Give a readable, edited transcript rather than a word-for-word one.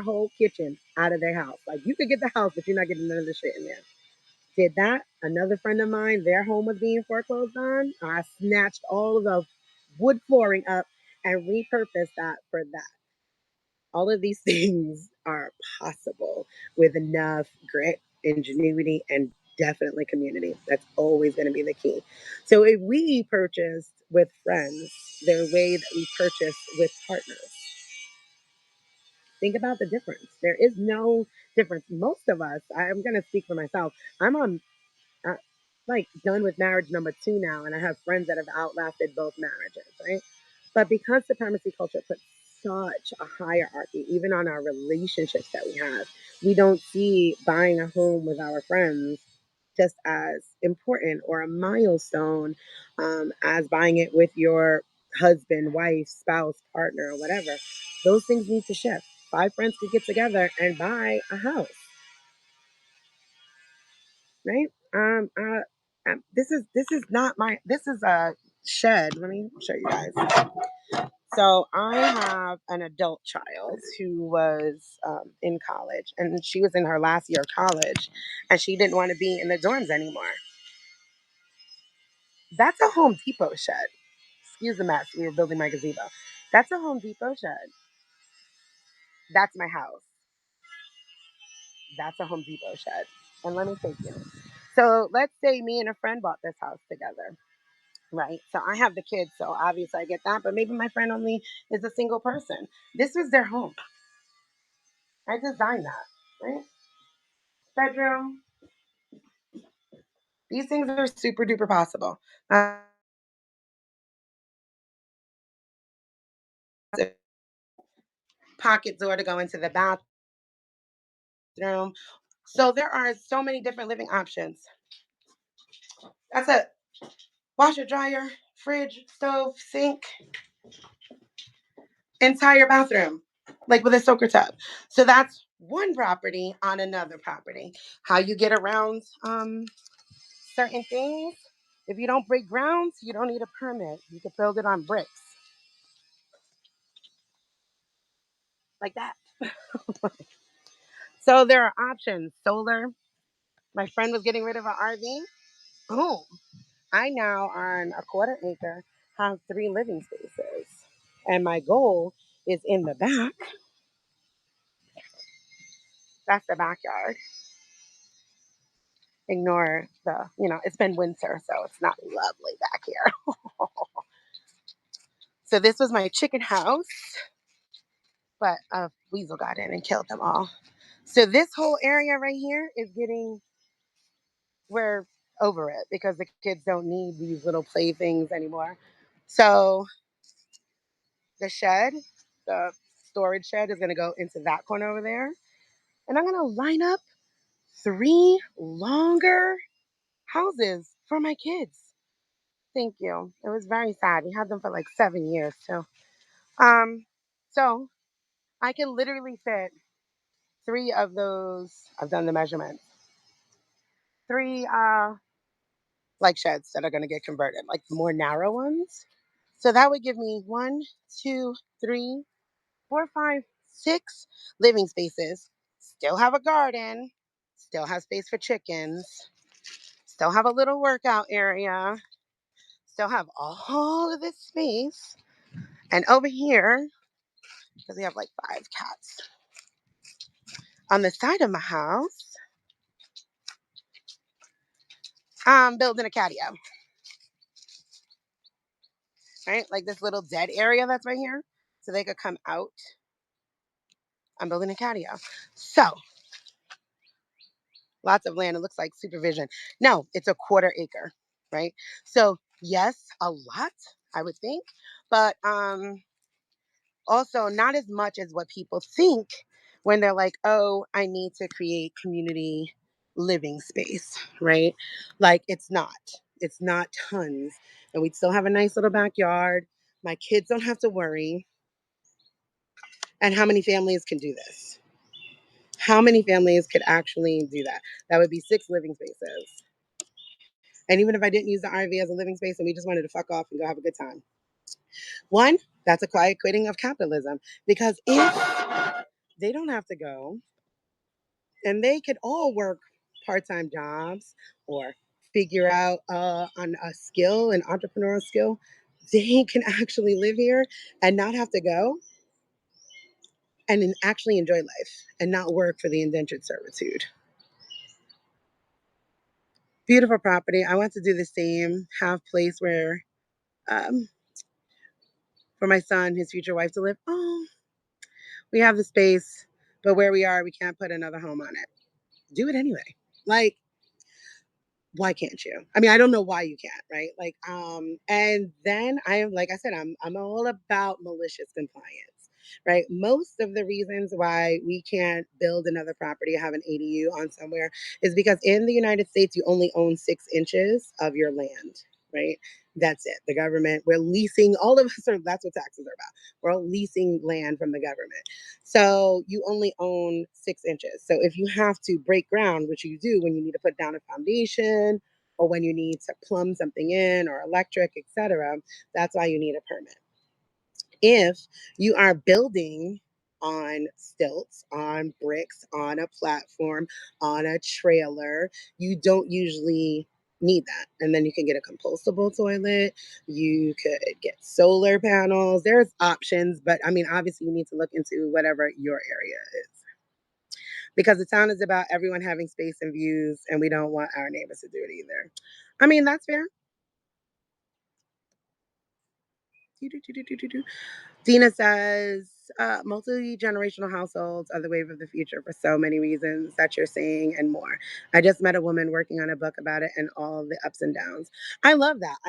whole kitchen out of their house. Like you could get the house, but you're not getting none of the shit in there. Did that. Another friend of mine, their home was being foreclosed on. I snatched all of the wood flooring up and repurposed that for that. All of these things are possible with enough grit, ingenuity, and definitely community. That's always going to be the key. So if we purchased with friends the way that we purchase with partners, think about the difference. There is no difference. Most of us, I'm going to speak for myself. I'm on like done with marriage number two now, and I have friends that have outlasted both marriages, right? But because supremacy culture puts such a hierarchy, even on our relationships that we have, we don't see buying a home with our friends just as important or a milestone as buying it with your husband, wife, spouse, partner, or whatever. Those things need to shift. Five friends could get together and buy a house, right? This is not my. This is a shed. Let me show you guys. So I have an adult child who was in college, and she was in her last year of college, and she didn't want to be in the dorms anymore. That's a Home Depot shed. Excuse the mess. We were building my gazebo. That's a Home Depot shed. That's my house. That's a Home Depot shed. And let me take you. So let's say me and a friend bought this house together, right? So I have the kids, so obviously I get that. But maybe my friend only is a single person. This was their home. I designed that, right? Bedroom. These things are super duper possible. Pocket door to go into the bathroom. So there are so many different living options. That's a washer, dryer, fridge, stove, sink, entire bathroom, like with a soaker tub. So that's one property on another property. How you get around certain things. If you don't break grounds, you don't need a permit. You can build it on bricks like that. So there are options. Solar. My friend was getting rid of an RV. Boom. I now on a quarter acre have three living spaces. And my goal is in the back. That's the backyard. Ignore it's been winter, so it's not lovely back here. So this was my chicken house, but a weasel got in and killed them all. So this whole area right here is we're over it because the kids don't need these little playthings anymore. So the shed, the storage shed is going to go into that corner over there. And I'm going to line up three longer houses for my kids. Thank you. It was very sad. We had them for like 7 years too. So I can literally fit three of those. I've done the measurements. Three like sheds that are going to get converted, like the more narrow ones. So that would give me one, two, three, four, five, six living spaces. Still have a garden. Still have space for chickens. Still have a little workout area. Still have all of this space. And over here, because we have like five cats, on the side of my house, I'm building a catio, right? Like this little dead area that's right here. So they could come out. I'm building a catio. So lots of land. It looks like supervision. No, it's a quarter acre, right? So yes, a lot, I would think, but also not as much as what people think when they're like, oh, I need to create community living space, right? Like it's not tons. And we'd still have a nice little backyard. My kids don't have to worry. And how many families can do this? How many families could actually do that? That would be six living spaces. And even if I didn't use the RV as a living space and we just wanted to fuck off and go have a good time. One, that's a quiet quitting of capitalism. Because if they don't have to go, and they could all work part-time jobs or figure out on a skill, an entrepreneurial skill. They can actually live here and not have to go and then actually enjoy life and not work for the indentured servitude. Beautiful property. I want to do the same, have place where um, for my son, his future wife to live. Oh, we have the space, but where we are, we can't put another home on it. Do it anyway. Like, why can't you? I mean, I don't know why you can't, right? Like, and then I am, like I said, I'm all about malicious compliance, right? Most of the reasons why we can't build another property or have an ADU on somewhere is because in the United States you only own 6 inches of your land, right? That's it. The government, we're leasing all of us are that's what taxes are about. We're all leasing land from the government. So you only own 6 inches. So if you have to break ground, which you do when you need to put down a foundation or when you need to plumb something in or electric, etc., that's why you need a permit. If you are building on stilts, on bricks, on a platform, on a trailer, you don't usually need that. And then you can get a compostable toilet, you could get solar panels. There's options, but I mean, obviously, you need to look into whatever your area is because the town is about everyone having space and views, and we don't want our neighbors to do it either. I mean, that's fair. Dina says, multi generational households are the wave of the future for so many reasons that you're saying and more. I just met a woman working on a book about it and all the ups and downs. I love that. I